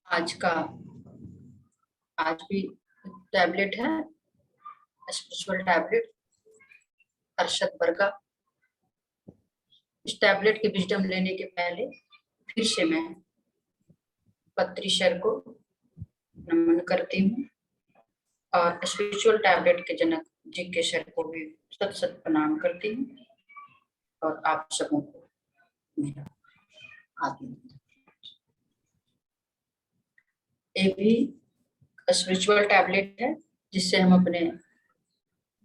आज भी टैबलेट है, स्पिरिचुअल टैबलेट अरशद बरका। इस टैबलेट के विजडम लेने के पहले फिर से मैं पत्री सर को नमन करती हूँ और स्पिरिचुअल टैबलेट के जनक जी सर को भी सत सत प्रणाम करती हूँ और आप सबों को मेरा आदि। ये भी स्पिरिचुअल टैबलेट है जिससे हम अपने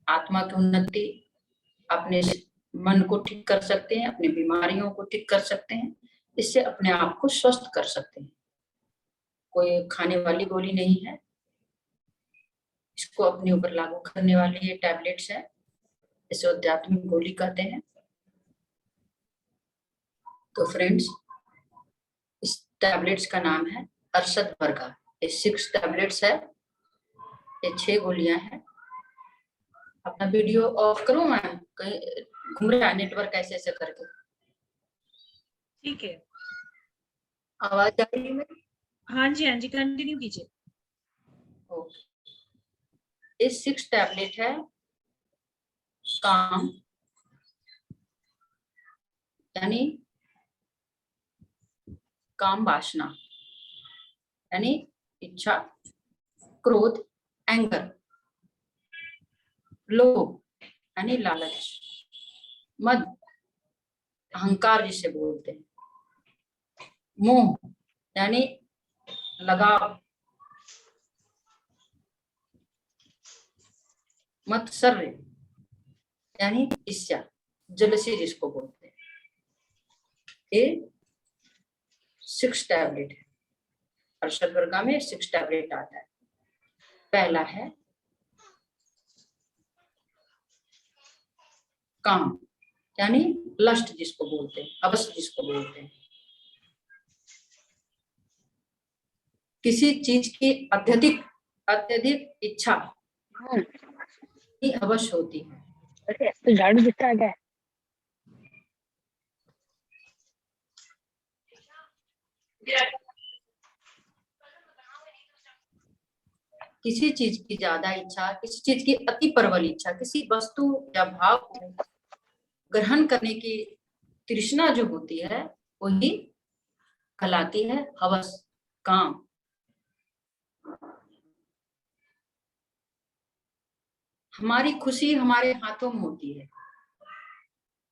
आत्मा की उन्नति, अपने मन को ठीक कर सकते हैं, अपनी बीमारियों को ठीक कर सकते हैं, इससे अपने आप को स्वस्थ कर सकते हैं। कोई खाने वाली गोली नहीं है, इसको अपने ऊपर लागू करने वाली ये टैबलेट्स है, इसे आध्यात्मिक गोली कहते हैं। तो फ्रेंड्स, इस टैबलेट्स का नाम है अरशद बरका। ये 6 टैबलेट्स है, ये 6 गोलियां हैं। अपना वीडियो ऑफ करूं मैं? कहीं घूम रहा है नेटवर्क ऐसे ऐसे करके। ठीक है, आवाज आ रही है मेरी? हाँ जी कंटिन्यू कीजिए। ओके, ये 6 टैबलेट है काम, यानी काम वासना, यानी इच्छा, क्रोध, एंगर, लोभ यानी लालच, मद अहंकार जिसे बोलते हैं, मोह यानी लगाव, मत्सर्य यानी ईर्ष्या, जलसी जिसको बोलते हैं। ये 6 टैबलेट है। अरशद बरका में 6 टैबलेट आता है। पहला है काम, यानी लस्ट जिसको बोलते हैं, अवश्य जिसको बोलते हैं। किसी चीज की अत्यधिक इच्छा ही अवश्य होती है। तो झाड़ू दिखता है क्या? किसी चीज की ज्यादा इच्छा, किसी चीज की अति प्रबल इच्छा, किसी वस्तु या भाव को ग्रहण करने की तृष्णा जो होती है वही कहलाती है हवस, काम। हमारी खुशी हमारे हाथों में होती है।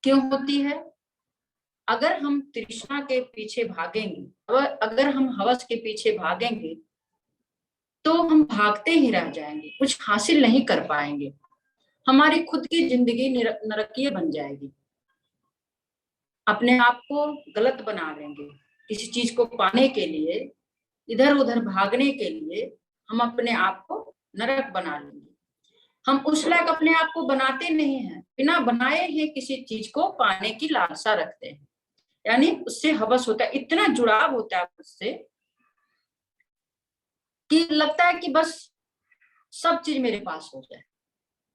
क्यों होती है? अगर हम तृष्णा के पीछे भागेंगे, अगर हम हवस के पीछे भागेंगे तो हम भागते ही रह जाएंगे, कुछ हासिल नहीं कर पाएंगे। हमारी खुद की जिंदगी नरकीय बन जाएगी। अपने आप को गलत बना लेंगे। किसी चीज को पाने के लिए, इधर उधर भागने के लिए हम अपने आप को नरक बना लेंगे। हम उस लायक अपने आप को बनाते नहीं हैं, बिना बनाए ही किसी चीज को पाने की लालसा रखते हैं, यानी उससे हवस होता है, इतना जुड़ाव होता है उससे कि लगता है कि बस सब चीज मेरे पास हो जाए,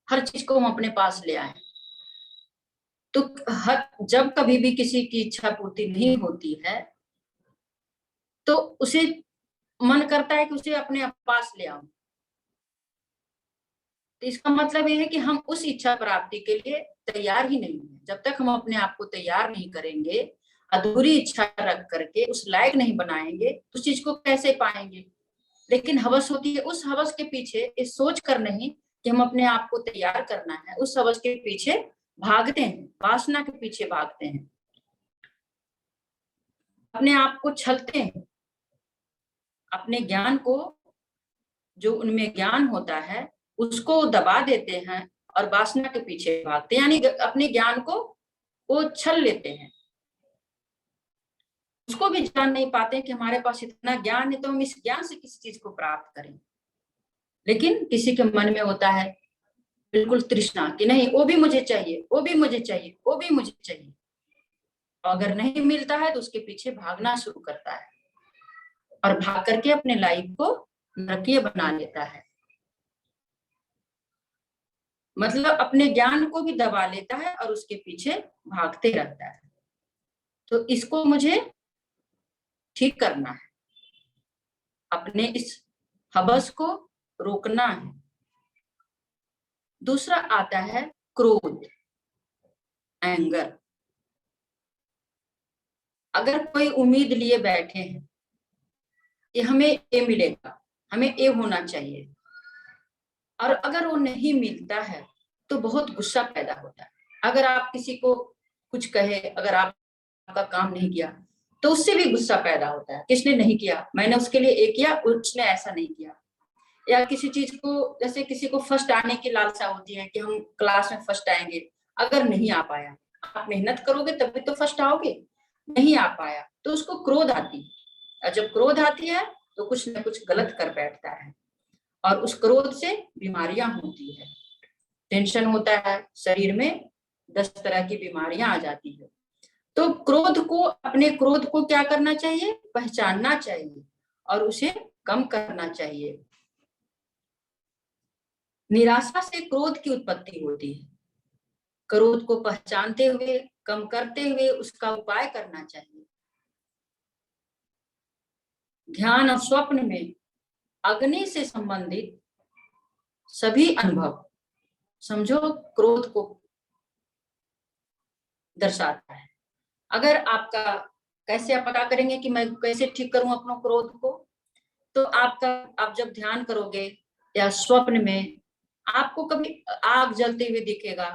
हर चीज को हम अपने पास ले आए। तो जब कभी भी किसी की इच्छा पूर्ति नहीं होती है तो उसे मन करता है कि उसे अपने पास ले आऊं। तो इसका मतलब ये है कि हम उस इच्छा प्राप्ति के लिए तैयार ही नहीं है। जब तक हम अपने आप को तैयार नहीं करेंगे, अधूरी इच्छा रख करके उस लायक नहीं बनाएंगे, उस चीज को कैसे पाएंगे? लेकिन हवस होती है, उस हवस के पीछे इस सोच कर नहीं कि हम अपने आप को तैयार करना है, उस हवस के पीछे भागते हैं, वासना के पीछे भागते हैं, अपने आप को छलते हैं, अपने ज्ञान को, जो उनमें ज्ञान होता है उसको दबा देते हैं और वासना के पीछे भागते हैं, यानी अपने ज्ञान को वो छल लेते हैं। उसको भी जान नहीं पाते कि हमारे पास इतना ज्ञान है तो हम इस ज्ञान से किसी चीज को प्राप्त करें। लेकिन किसी के मन में होता है बिल्कुल तृष्णा कि नहीं, वो भी मुझे चाहिए, वो भी मुझे चाहिए, वो भी मुझे चाहिए। अगर नहीं मिलता है तो उसके पीछे भागना शुरू करता है और भाग करके अपने लाइफ को नरकीय बना लेता है, मतलब अपने ज्ञान को भी दबा लेता है और उसके पीछे भागते रहता है। तो इसको मुझे ठीक करना है, अपने इस हवस को रोकना है। दूसरा आता है क्रोध, एंगर। अगर कोई उम्मीद लिए बैठे हैं कि हमें ये मिलेगा, हमें ये होना चाहिए, और अगर वो नहीं मिलता है तो बहुत गुस्सा पैदा होता है। अगर आप किसी को कुछ कहे, अगर आपका काम नहीं किया तो उससे भी गुस्सा पैदा होता है, किसने नहीं किया, मैंने उसके लिए ये किया, उसने ऐसा नहीं किया। या किसी चीज को, जैसे किसी को फर्स्ट आने की लालसा होती है कि हम क्लास में फर्स्ट आएंगे, अगर नहीं आ पाया, आप मेहनत करोगे तभी तो फर्स्ट आओगे, नहीं आ पाया तो उसको क्रोध आती है, और जब क्रोध आती है तो कुछ न कुछ गलत कर बैठता है, और उस क्रोध से बीमारियां होती है। टेंशन होता है, शरीर में 10 तरह की बीमारियां आ जाती है। तो क्रोध को, अपने क्रोध को क्या करना चाहिए, पहचानना चाहिए और उसे कम करना चाहिए। निराशा से क्रोध की उत्पत्ति होती है। क्रोध को पहचानते हुए, कम करते हुए उसका उपाय करना चाहिए। ध्यान और स्वप्न में अग्नि से संबंधित सभी अनुभव समझो क्रोध को दर्शाता है। अगर आपका, कैसे आप पता करेंगे कि मैं कैसे ठीक करूं अपने क्रोध को, तो आप जब ध्यान करोगे या स्वप्न में आपको कभी आग जलते हुए दिखेगा,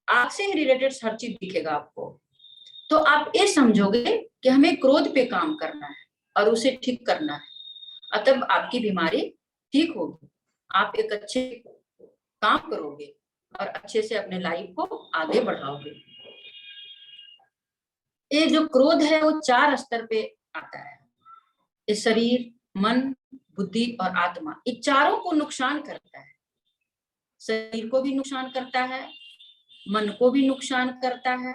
आग से ही रिलेटेड हर चीज दिखेगा आपको, तो आप ये समझोगे कि हमें क्रोध पे काम करना है और उसे ठीक करना है, तब आपकी बीमारी ठीक होगी, आप एक अच्छे काम करोगे और अच्छे से अपने लाइफ को आगे बढ़ाओगे। ये जो क्रोध है वो 4 स्तर पे आता है। ये शरीर, मन, बुद्धि और आत्मा, ये चारों को नुकसान करता है। शरीर को भी नुकसान करता है, मन को भी नुकसान करता है,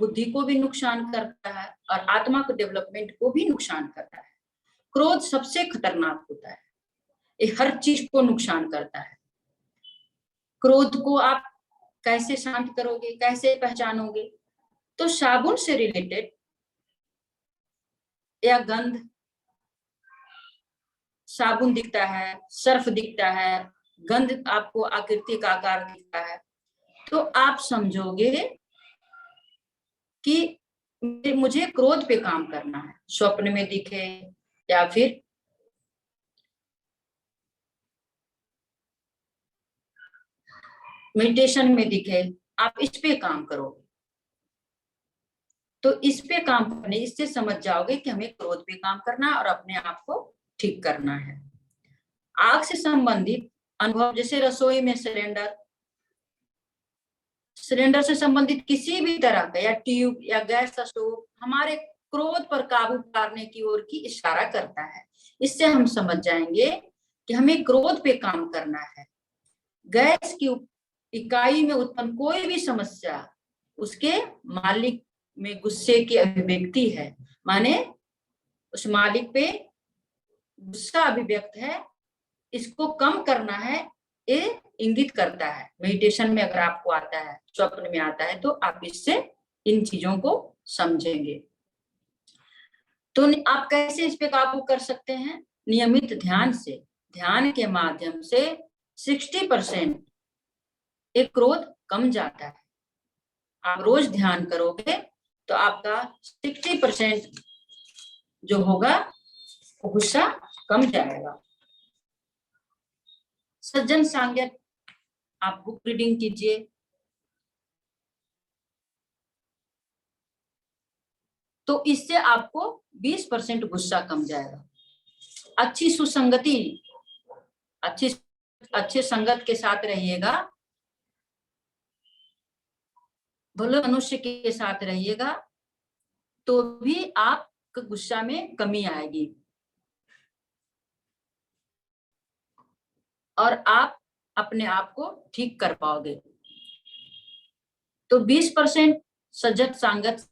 बुद्धि को भी नुकसान करता है और आत्मा को, डेवलपमेंट को भी नुकसान करता है। क्रोध सबसे खतरनाक होता है, ये हर चीज को नुकसान करता है। क्रोध को आप कैसे शांत करोगे, कैसे पहचानोगे, तो साबुन से रिलेटेड या गंध, साबुन दिखता है, सर्फ दिखता है, गंध आपको आकृति का आकार दिखता है, तो आप समझोगे कि मुझे क्रोध पे काम करना है। स्वप्न में दिखे या फिर मेडिटेशन में दिखे, आप इस पे काम करोगे, तो इस पे काम करने, इससे समझ जाओगे कि हमें क्रोध पे काम करना है और अपने आप को ठीक करना है। आग से संबंधित अनुभव, जैसे रसोई में सिलेंडर, सिलेंडर से संबंधित किसी भी तरह का, या ट्यूब या गैस स्टोव, हमारे क्रोध पर काबू पाने की ओर की इशारा करता है। इससे हम समझ जाएंगे कि हमें क्रोध पे काम करना है। गैस की इकाई में उत्पन्न कोई भी समस्या उसके मालिक में गुस्से की अभिव्यक्ति है, माने उस मालिक पे गुस्सा अभिव्यक्त है, इसको कम करना है, ये इंगित करता है। मेडिटेशन में अगर आपको आता है, स्वप्न में आता है, तो आप इससे इन चीजों को समझेंगे। तो आप कैसे इस पे काबू कर सकते हैं? नियमित ध्यान से, ध्यान के माध्यम से 60% एक क्रोध कम जाता है। आप रोज ध्यान करोगे तो आपका 60% जो होगा वो गुस्सा कम जाएगा। सज्जन सांगत, आप बुक रीडिंग कीजिए, तो इससे आपको 20% गुस्सा कम जाएगा। अच्छी सुसंगति, अच्छे संगत के साथ रहिएगा, भले मनुष्य के साथ रहिएगा, तो भी आप गुस्सा में कमी आएगी और आप अपने आप को ठीक कर पाओगे। तो 20% सजग संगत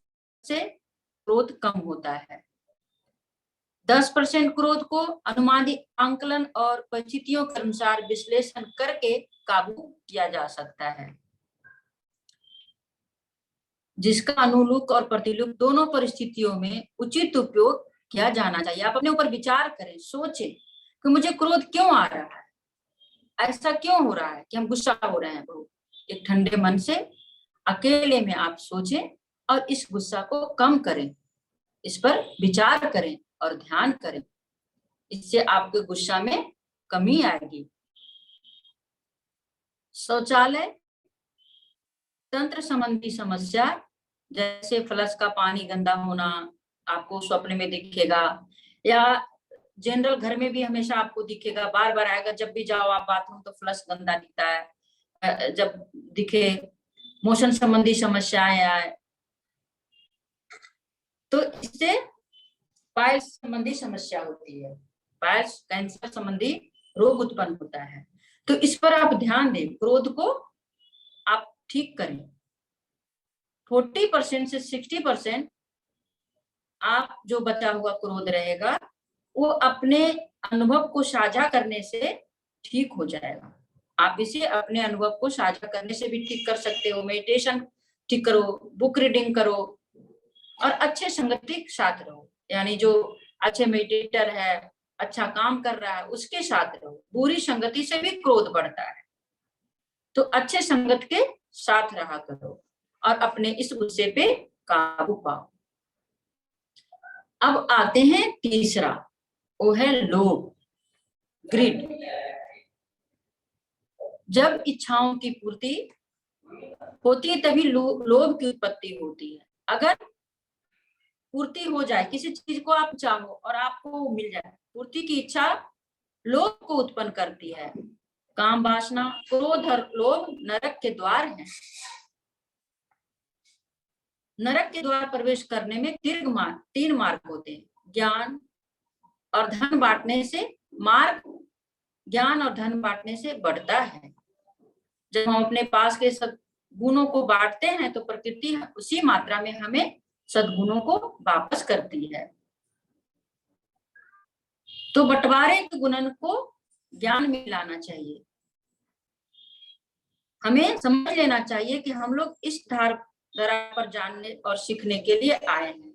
से क्रोध कम होता है। 10% क्रोध को अनुमानित आंकलन और परिस्थितियों के अनुसार विश्लेषण करके काबू किया जा सकता है। जिसका अनुलूप और प्रतिलूप दोनों परिस्थितियों में उचित उपयोग किया जाना चाहिए। आप अपने ऊपर विचार करें, सोचें कि मुझे क्रोध क्यों आ रहा है, ऐसा क्यों हो रहा है कि हम गुस्सा हो रहे हैं बहुत। एक ठंडे मन से अकेले में आप सोचें और इस गुस्सा को कम करें, इस पर विचार करें और ध्यान करें। इससे आपके गुस्सा में कमी आएगी। शौचालय तंत्र संबंधी समस्या, जैसे फ्लश का पानी गंदा होना आपको स्वप्न में दिखेगा, या जनरल घर में भी हमेशा आपको दिखेगा, बार बार आएगा। जब भी जाओ आप बाथरूम तो फ्लश गंदा दिखता है। जब दिखे मोशन संबंधी समस्याएं आए तो इससे पाइल्स संबंधी समस्या होती है, पाइल्स कैंसर संबंधी रोग उत्पन्न होता है। तो इस पर आप ध्यान दें, क्रोध को आप ठीक करें। 40% से 60% आप जो बचा हुआ क्रोध रहेगा वो अपने अनुभव को साझा करने से ठीक हो जाएगा। आप इसे अपने अनुभव को साझा करने से भी ठीक कर सकते हो। मेडिटेशन ठीक करो, बुक रीडिंग करो और अच्छे संगति के साथ रहो। यानी जो अच्छे मेडिटेटर है, अच्छा काम कर रहा है, उसके साथ रहो। बुरी संगति से भी क्रोध बढ़ता है, तो अच्छे संगत के साथ रहा करो और अपने इस गुस्से पे काबू पाओ। अब आते हैं तीसरा, वो है लोभ, ग्रिड। जब इच्छाओं की पूर्ति होती है तभी लोभ की उत्पत्ति होती है। अगर पूर्ति हो जाए, किसी चीज को आप चाहो और आपको मिल जाए, पूर्ति की इच्छा लोभ को उत्पन्न करती है। काम वासना, क्रोध और लोभ नरक के द्वार हैं। नरक के द्वार प्रवेश करने में तीन मार्ग होते हैं। ज्ञान और धन बांटने से मार्ग, ज्ञान और धन बांटने से बढ़ता है। जब हम अपने पास के सद्गुणों को बांटते हैं तो प्रकृति उसी मात्रा में हमें सद्गुणों को वापस करती है। तो बंटवारे के गुणन को ज्ञान में लाना चाहिए। हमें समझ लेना चाहिए कि हम लोग इस धारा पर जानने और सीखने के लिए आए हैं।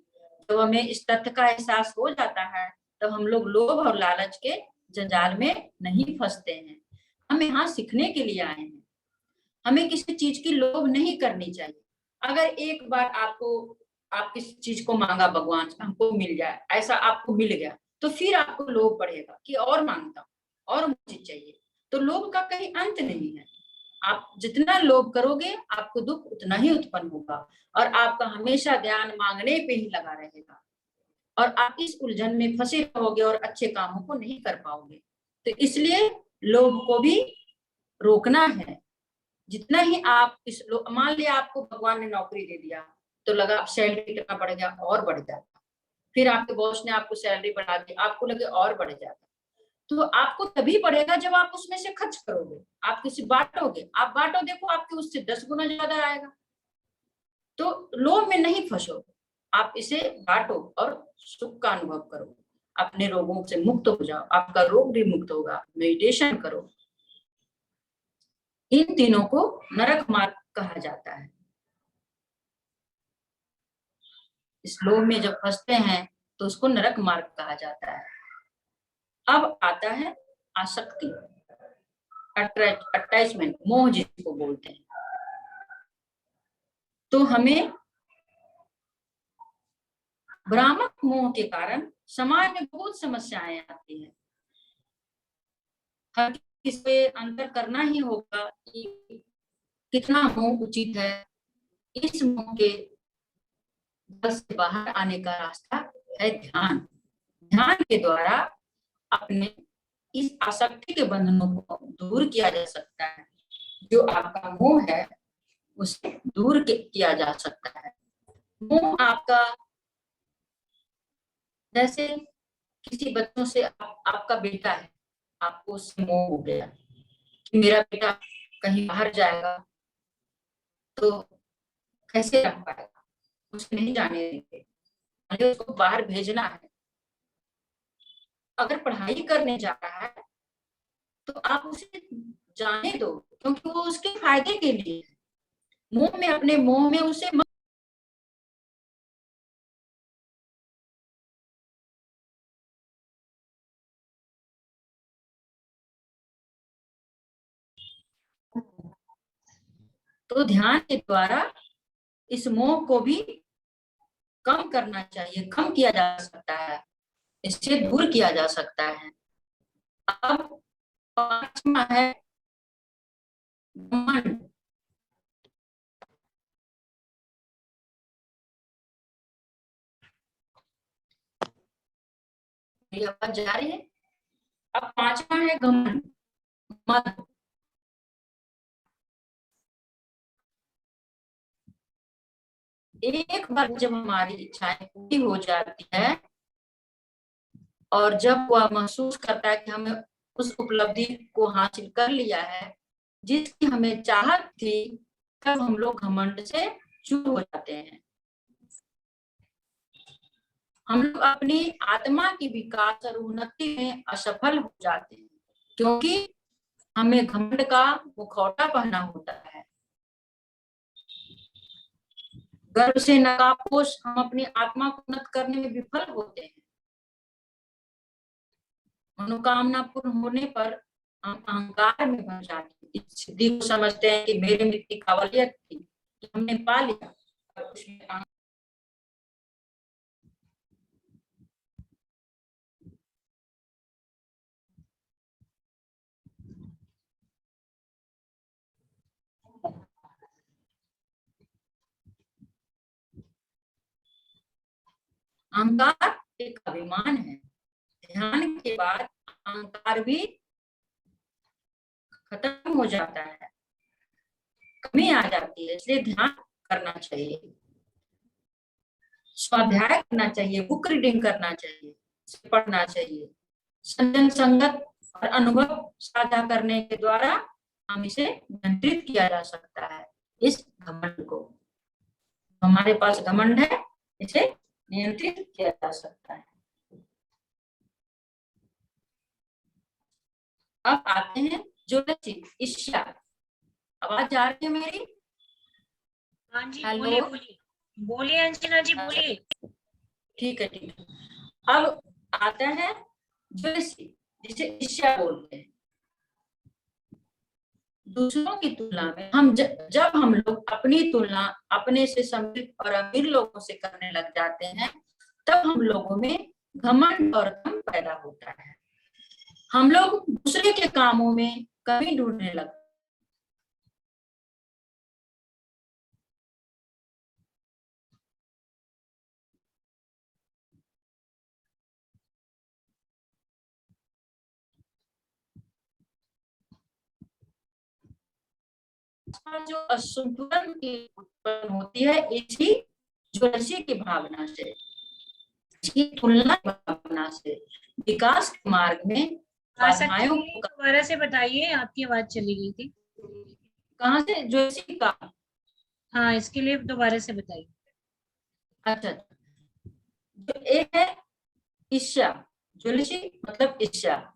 तो हमें इस तथ्य का एहसास हो जाता है तो हम लोग लोभ और लालच के जंजाल में नहीं फंसते हैं। हम यहाँ सीखने के लिए आए हैं। हमें किसी चीज की लोभ नहीं करनी चाहिए। अगर एक बार आप किसी चीज को मांगा, भगवान हमको मिल जाए, ऐसा आपको मिल गया, तो फिर आपको लोभ बढ़ेगा कि और मांगता हूं और मुझे चाहिए। तो लोभ का कहीं अंत नहीं है। आप जितना लोभ करोगे आपको दुख उतना ही उत्पन्न होगा और आपका हमेशा ध्यान मांगने पे ही लगा रहेगा और आप इस उलझन में फंसे रहोगे और अच्छे कामों को नहीं कर पाओगे। तो इसलिए लोभ को भी रोकना है। जितना ही आप मान लिया आपको भगवान ने नौकरी दे दिया तो लगा आप सैलरी कितना बढ़ गया और बढ़ जाता, फिर आपके बॉस ने आपको सैलरी बढ़ा दी, आपको लगे और बढ़ जाता। तो आपको तभी बढ़ेगा जब आप उसमें से खर्च करोगे, आप किसी बांटोगे। आप बांटो, देखो आपके उससे 10 गुना ज्यादा आएगा। तो लोभ में नहीं फंसो, आप इसे बांटो और सुख का अनुभव करो। अपने रोगों से मुक्त हो जाओ, आपका रोग भी मुक्त होगा। मेडिटेशन करो। इन तीनों को नरक मार्ग कहा जाता है। इस लोभ में जब फंसते हैं तो उसको नरक मार्ग कहा जाता है। अब आता है आसक्ति, अटैचमेंट, मोह जिसको बोलते हैं। तो हमें भ्रामक मोह के कारण समाज में बहुत समस्याएं आती हैं। हर किसी पे अंतर करना ही होगा कि कितना मोह उचित है। इस मोह के बल से बाहर आने का रास्ता है ध्यान। ध्यान के द्वारा अपने इस आसक्ति के बंधनों को दूर किया जा सकता है। जो आपका मोह है उसे दूर किया जा सकता है। मोह आपका, जैसे किसी बच्चों से आपका बेटा है, आपको उससे मोह हो गया कि मेरा बेटा कहीं बाहर जाएगा तो कैसे रख पाएगा, उसे नहीं जाने देंगे, उसको बाहर भेजना है। अगर पढ़ाई करने जा रहा है तो आप उसे जाने दो, क्योंकि वो उसके फायदे के लिए है। मोह में, अपने मोह में उसे तो ध्यान के द्वारा इस मोह को भी कम करना चाहिए, कम किया जा सकता है, इससे दूर किया जा सकता है। अब पांचवा है घमंड। मेरी आवाज जा रही है? अब पांचवा है घमंड, मद। एक बार जब हमारी इच्छाएं पूरी हो जाती है और जब वह महसूस करता है कि हमें उस उपलब्धि को हासिल कर लिया है जिसकी हमें चाहत थी, तब हम लोग घमंड से चूर हो जाते हैं। हम लोग अपनी आत्मा की विकास और उन्नति में असफल हो जाते हैं क्योंकि हमें घमंड का मुखौटा पहना होता है। गर्व से नकाबपोश हम अपनी आत्मा को उन्नत करने में विफल होते हैं। मनोकामना पूर्ण होने पर हम अहंकार में भर जाते हैं, इस सिद्धि को समझते हैं कि मेरे में इतनी काबिलियत थी कि हमने पा लिया। अहंकार एक अभिमान है। ध्यान के बाद अहंकार भी खत्म हो जाता है, कमी आ जाती है। इसलिए ध्यान करना चाहिए, स्वाध्याय करना चाहिए, बुक रीडिंग करना चाहिए, पढ़ना चाहिए। संजन संगत और अनुभव साझा करने के द्वारा हम इसे नियंत्रित किया जा सकता है। इस घमंड को, हमारे पास घमंड है, इसे नियंत्रित किया जा सकता है। अब आते हैं ज्योतिषी ईर्ष्या। आवाज आ रही है मेरी? हाँ जी, हेलो। बोलिए बोलिए बोलिए अंजना जी, बोलिए। ठीक है, ठीक है। अब आता है ज्योतिषी, जिसे ईर्ष्या बोलते हैं। दूसरों की तुलना में हम जब हम लोग अपनी तुलना अपने से समृद्ध और अमीर लोगों से करने लग जाते हैं, तब हम लोगों में घमंड और दम पैदा होता है। हम लोग दूसरे के कामों में कमी ढूंढने लगते हैं। जो असंतुलन की उत्पन्न होती है इसी ज्योतिषी की भावना से, इसकी तुलना की भावना से। विकास के मार्ग में बाधाओं को दोबारा से बताइए, आपकी आवाज चली गई थी। कहाँ से? ज्योतिषी का? हाँ, इसके लिए दोबारा से बताइए। अच्छा, जो एक है ईर्ष्या, ज्योतिषी मतलब ईर्ष्या।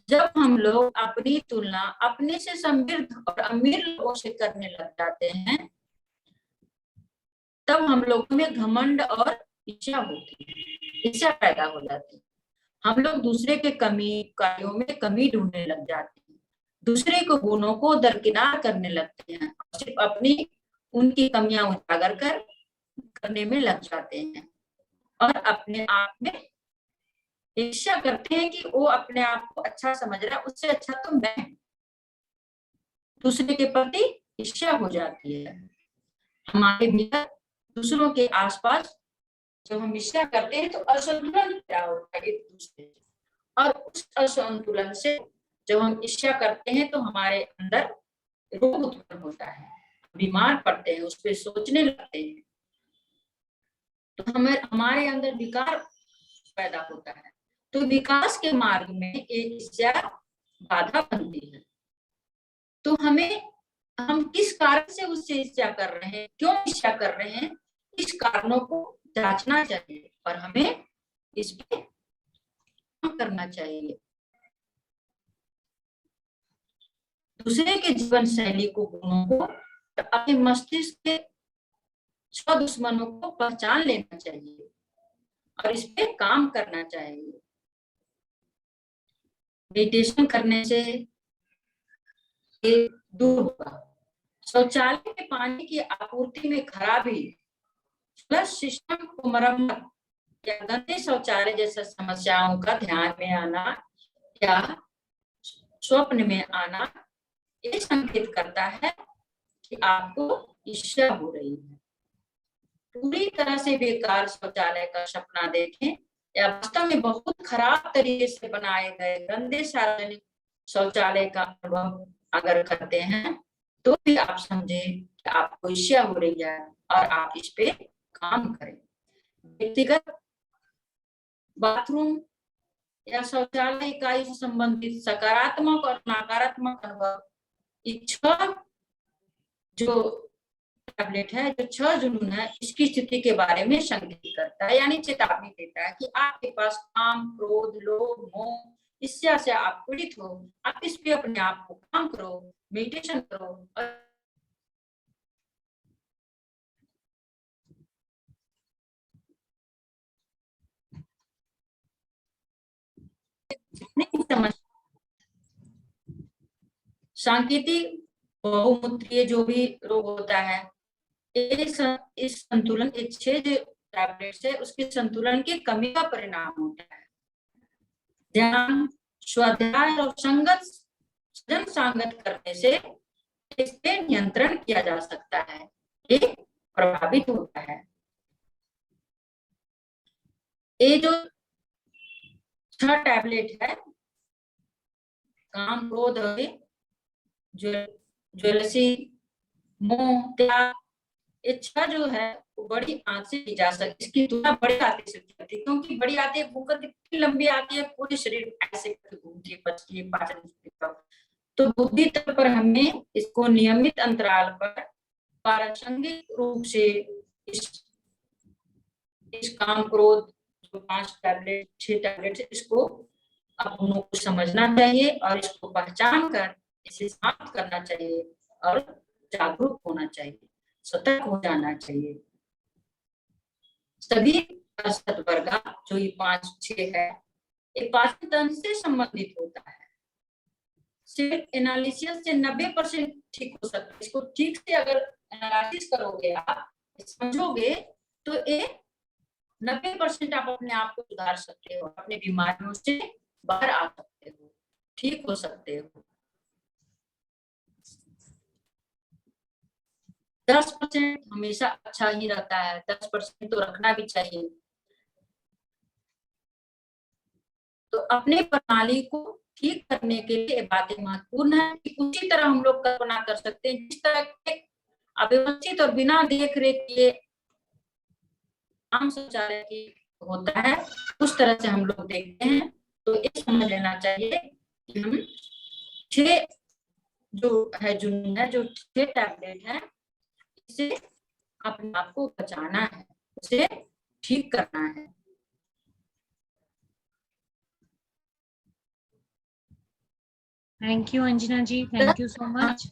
जब हम लोग अपनी तुलना अपने से समृद्ध और अमीर लोगों से करने लग जाते हैं, तब हम लोगों में घमंड और ईर्ष्या होती है, ईर्ष्या पैदा हो जाती है। हम लोग दूसरे के कमी कार्यों में कमी ढूंढने लग जाते हैं, दूसरे के गुणों को दरकिनार करने लगते हैं, सिर्फ अपनी उनकी कमियां उजागर करने में लग जाते हैं और अपने आप में ईर्ष्या करते हैं कि वो अपने आप को अच्छा समझ रहा है, उससे अच्छा तो मैं। दूसरे के प्रति ईर्ष्या हो जाती है हमारे भीतर। दूसरों के आसपास जब हम ईर्ष्या करते हैं तो असंतुलन पैदा होता है एक दूसरे से, और उस असंतुलन से जब हम ईर्ष्या करते हैं तो हमारे अंदर रोग उत्पन्न होता है, बीमार पड़ते हैं, उस पर सोचने लगते हैं, तो हमें हमारे अंदर विकार पैदा होता है। तो विकास के मार्ग में एक ईर्ष्या बाधा बनती है। तो हम किस कारण से उससे ईर्ष्या कर रहे हैं, क्यों ईर्ष्या कर रहे हैं, इस कारणों को जांचना चाहिए और हमें इस पे काम करना चाहिए। दूसरे के जीवन शैली को, गुणों को, अपने मस्तिष्क के स्वदुश्मनों को पहचान लेना चाहिए और इस पे काम करना चाहिए। मेडिटेशन करने से ये दूर होगा। शौचालय के पानी की आपूर्ति में खराबी, फ्लश सिस्टम को मरम्मत या गंदे शौचालय जैसे समस्याओं का ध्यान में आना या स्वप्न में आना, ये संकेत करता है कि आपको ईर्ष्या हो रही है। पूरी तरह से बेकार शौचालय का सपना देखें या वास्तव में बहुत खराब तरीके से बनाए गए गंदे सार्वजनिक शौचालय का अनुभव अगर करते हैं तो भी आप समझे कि आपको ईर्ष्या हो रही है और आप इस पे काम करें। व्यक्तिगत बाथरूम या शौचालय इकाई से संबंधित सकारात्मक और नकारात्मक अनुभव, इच्छा जो टैबलेट है, जो 6 जुनून है, इसकी स्थिति के बारे में संकेत करता है, यानी चेतावनी देता है कि आपके पास काम, क्रोध, लोभ, मोह, ईर्ष्या से आप पीड़ित हो। आप इस पे अपने आप को काम करो, मेडिटेशन करो और सांकेतिक बहुमूत्रीय जो भी रोग होता है, इस संतुलन, 6 जो टैबलेट्स है उसके संतुलन की कमी का परिणाम होता है। ध्यान, स्वाध्याय और संगत करने से इसके नियंत्रण किया जा सकता है, ये प्रभावित होता है। ये जो 6 टैबलेट है, काम, क्रोध, ज्वेलसी, मोह, त्याग, ये 6 जो है वो बड़ी आंत से की जा सकती, इसकी तुलना बड़ी आती से होती है, क्योंकि बड़ी आती है भूख कितनी लंबी आती है, पूरे शरीर ऐसे घूमती है, पचती है, पाचन। तो बुद्धि तल पर हमें इसको नियमित अंतराल पर प्रासंगिक रूप से इस काम, क्रोध जो 5 टैबलेट 6 टैबलेट, इसको अपनों को समझना चाहिए और इसको पहचान कर इसे समाप्त करना चाहिए और जागरूक होना चाहिए, सतर्क हो जाना चाहिए। सभी वर्ग जो ये 5-6 है, ये पाचन तंत्र से संबंधित होता है। सिर्फ एनालिसिस से 90% ठीक हो सकता है। इसको ठीक से अगर एनालिसिस करोगे, आप समझोगे, तो ये 90% आप अपने आप को सुधार सकते हो, अपने बीमारियों से बाहर आ सकते हो, ठीक हो सकते हो। 10% हमेशा अच्छा ही रहता है, 10% तो रखना भी चाहिए। तो अपने प्रणाली को ठीक करने के लिए बातें महत्वपूर्ण है कि उसी तरह हम लोग कल्पना कर सकते हैं, जिस तरह के अव्यवस्थित और बिना देख रेख किए आम शौचालय की होता है, उस तरह से हम लोग देखते हैं। तो ये समझ लेना चाहिए कि हम 6 जो है जुनून है, जो 6 टैबलेट है, इसे अपने आप को बचाना है, उसे ठीक करना है। Thank you Anjana ji, thank you so much.